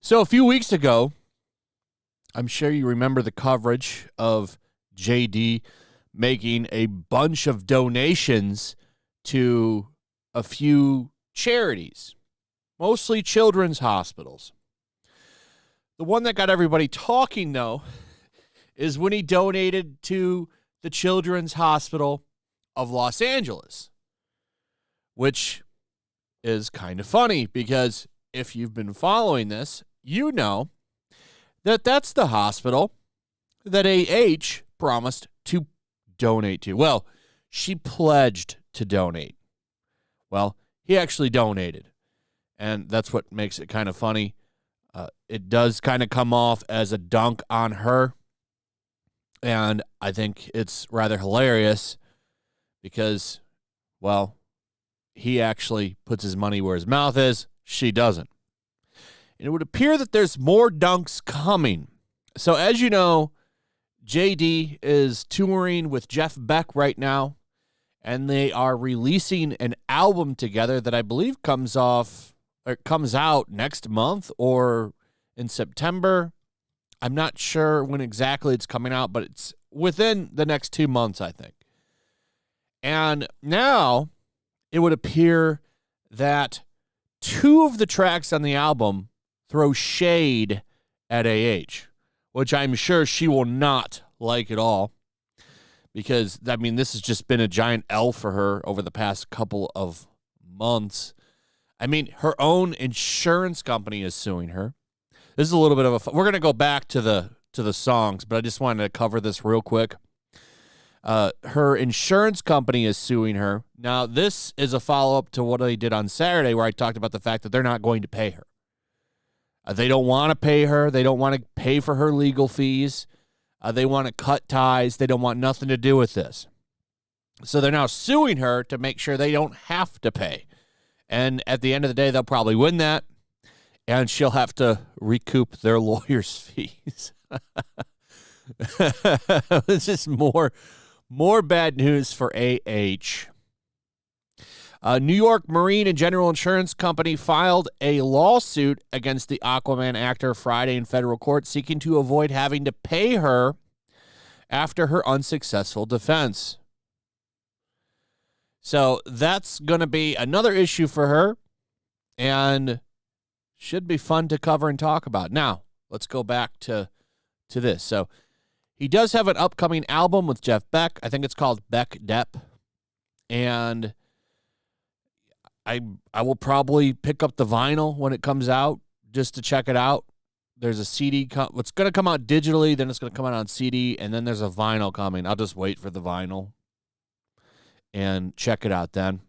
So a few weeks ago, I'm sure you remember the coverage of JD making a bunch of donations to a few charities, mostly children's hospitals. The one that got everybody talking, though, is when he donated to the Children's Hospital of Los Angeles, which is kind of funny because if you've been following this, you know that that's the hospital that AH promised to donate to. Well, she pledged to donate. Well, he actually donated, and that's what makes it kind of funny. It does kind of come off as a dunk on her, and I think it's rather hilarious because, well, he actually puts his money where his mouth is. She doesn't. And it would appear that there's more dunks coming. So as you know, JD is touring with Jeff Beck right now, and they are releasing an album together that I believe comes out next month or in September. I'm not sure when exactly it's coming out, but it's within the next 2 months, I think. And now it would appear that 2 of the tracks on the album throw shade at AH, which I'm sure she will not like at all because, I mean, this has just been a giant L for her over the past couple of months. I mean, her own insurance company is suing her. This is a little bit of we're going to go back to the songs, but I just wanted to cover this real quick. Her insurance company is suing her. Now, this is a follow-up to what I did on Saturday where I talked about the fact that they're not going to pay her. They don't want to pay her. They don't want to pay for her legal fees. They want to cut ties. They don't want nothing to do with this. So they're now suing her to make sure they don't have to pay. And at the end of the day, they'll probably win that, and she'll have to recoup their lawyer's fees. It's just more bad news for AH. New York Marine and General Insurance Company filed a lawsuit against the Aquaman actor Friday in federal court, seeking to avoid having to pay her after her unsuccessful defense. So that's going to be another issue for her and should be fun to cover and talk about. Now, let's go back to this. So he does have an upcoming album with Jeff Beck. I think it's called Beck, Depp. And I will probably pick up the vinyl when it comes out just to check it out. There's a CD. It's going to come out digitally, then it's going to come out on CD, and then there's a vinyl coming. I'll just wait for the vinyl and check it out then.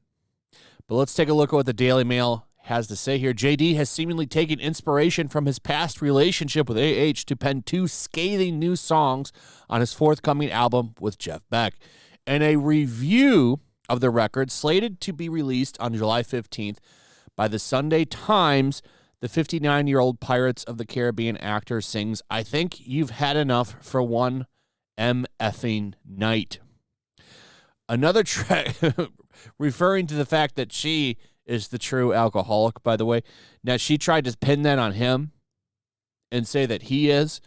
But let's take a look at what the Daily Mail has to say here. JD has seemingly taken inspiration from his past relationship with AH to pen 2 scathing new songs on his forthcoming album with Jeff Beck. And a review of the record, slated to be released on July 15th by the Sunday Times, the 59-year-old Pirates of the Caribbean actor sings, "I think you've had enough for one MFing night." Another track referring to the fact that she is the true alcoholic, by the way. Now, she tried to pin that on him and say that he is,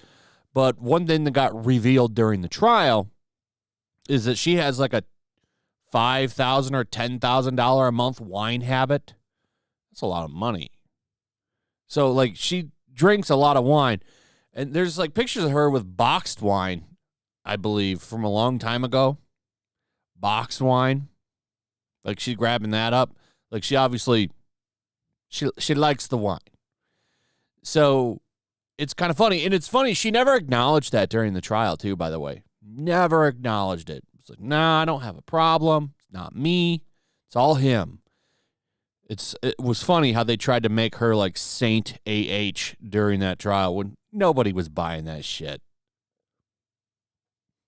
but one thing that got revealed during the trial is that she has like a $5,000 or $10,000 a month wine habit. That's a lot of money. So, like, she drinks a lot of wine. And there's, like, pictures of her with boxed wine, I believe, from a long time ago. Boxed wine. Like, she's grabbing that up. Like, she obviously, she likes the wine. So, it's kind of funny. And it's funny, she never acknowledged that during the trial, too, by the way. Never acknowledged it. It's like, nah, I don't have a problem. It's not me. It's all him. It was funny how they tried to make her like Saint AH during that trial when nobody was buying that shit.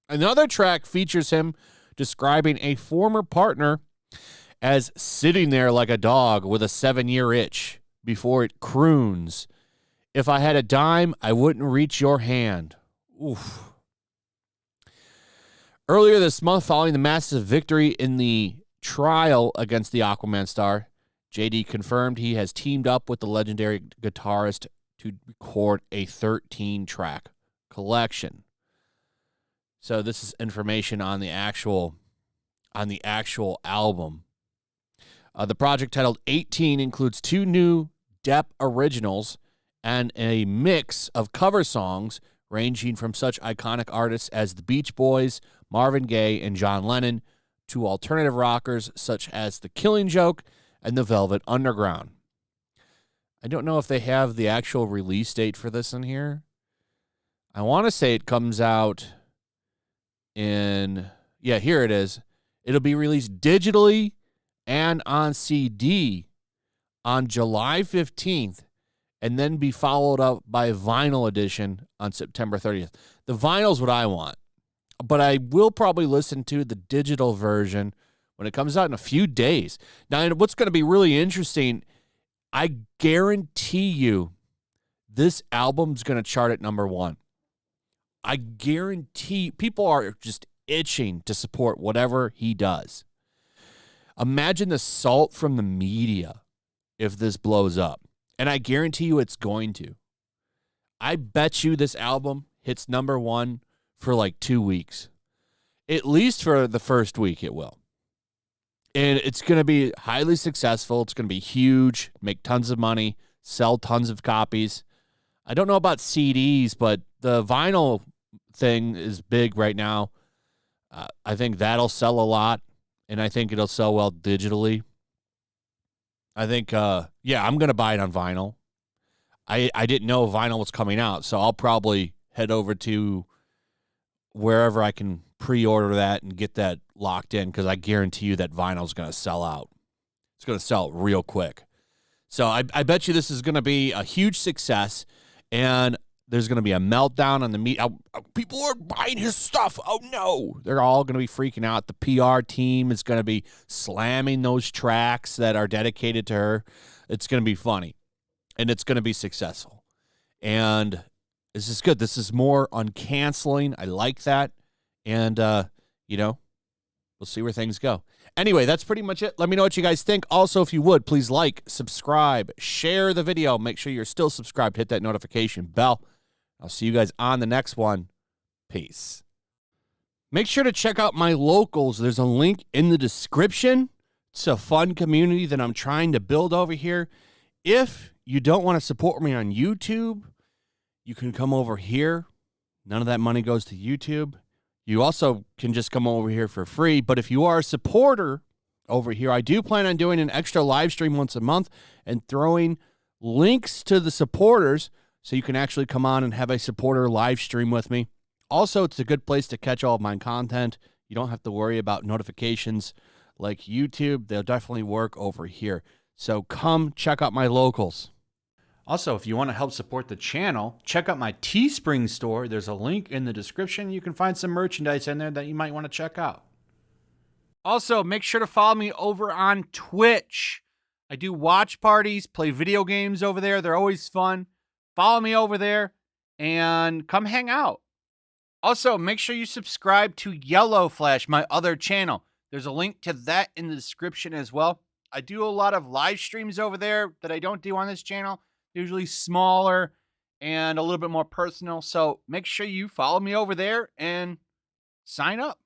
Another track features him describing a former partner as sitting there like a dog with a 7-year itch before it croons, "If I had a dime, I wouldn't reach your hand." Oof. Earlier this month, following the massive victory in the trial against the Aquaman star, JD confirmed he has teamed up with the legendary guitarist to record a 13-track collection. So this is information on the actual album. The project, titled 18, includes 2 new Depp originals and a mix of cover songs ranging from such iconic artists as the Beach Boys, Marvin Gaye, and John Lennon, to alternative rockers such as The Killing Joke and the Velvet Underground. I don't know if they have the actual release date for this in here. I want to say it comes out in, yeah, here it is. It'll be released digitally and on CD on July 15th, and then be followed up by a vinyl edition on September 30th. The vinyl's what I want, but I will probably listen to the digital version when it comes out in a few days. Now, what's going to be really interesting, I guarantee you this album's going to chart at number 1. I guarantee people are just itching to support whatever he does. Imagine the salt from the media if this blows up. And I guarantee you it's going to. I bet you this album hits number 1 for like 2 weeks. At least for the first week it will. And it's going to be highly successful. It's going to be huge, make tons of money, sell tons of copies. I don't know about CDs, but the vinyl thing is big right now. I think that'll sell a lot, and I think it'll sell well digitally. I think, I'm going to buy it on vinyl. I didn't know vinyl was coming out, so I'll probably head over to wherever I can pre-order that and get that locked in, because I guarantee you that vinyl is going to sell out. It's going to sell real quick. So I bet you this is going to be a huge success, and there's going to be a meltdown on the media. People are buying his stuff. Oh, no. They're all going to be freaking out. The PR team is going to be slamming those tracks that are dedicated to her. It's going to be funny, and it's going to be successful. And this is good. This is more on canceling. I like that. And, we'll see where things go. Anyway, that's pretty much it. Let me know what you guys think. Also, if you would, please like, subscribe, share the video. Make sure you're still subscribed. Hit that notification bell. I'll see you guys on the next one. Peace. Make sure to check out my locals. There's a link in the description. It's a fun community that I'm trying to build over here. If you don't want to support me on YouTube, you can come over here. None of that money goes to YouTube. You also can just come over here for free. But if you are a supporter over here, I do plan on doing an extra live stream once a month and throwing links to the supporters so you can actually come on and have a supporter live stream with me. Also, it's a good place to catch all of my content. You don't have to worry about notifications like YouTube. They'll definitely work over here. So come check out my locals. Also, if you want to help support the channel, check out my Teespring store. There's a link in the description. You can find some merchandise in there that you might want to check out. Also, make sure to follow me over on Twitch. I do watch parties, play video games over there. They're always fun. Follow me over there and come hang out. Also, make sure you subscribe to YellowFlash, my other channel. There's a link to that in the description as well. I do a lot of live streams over there that I don't do on this channel. Usually smaller and a little bit more personal. So make sure you follow me over there and sign up.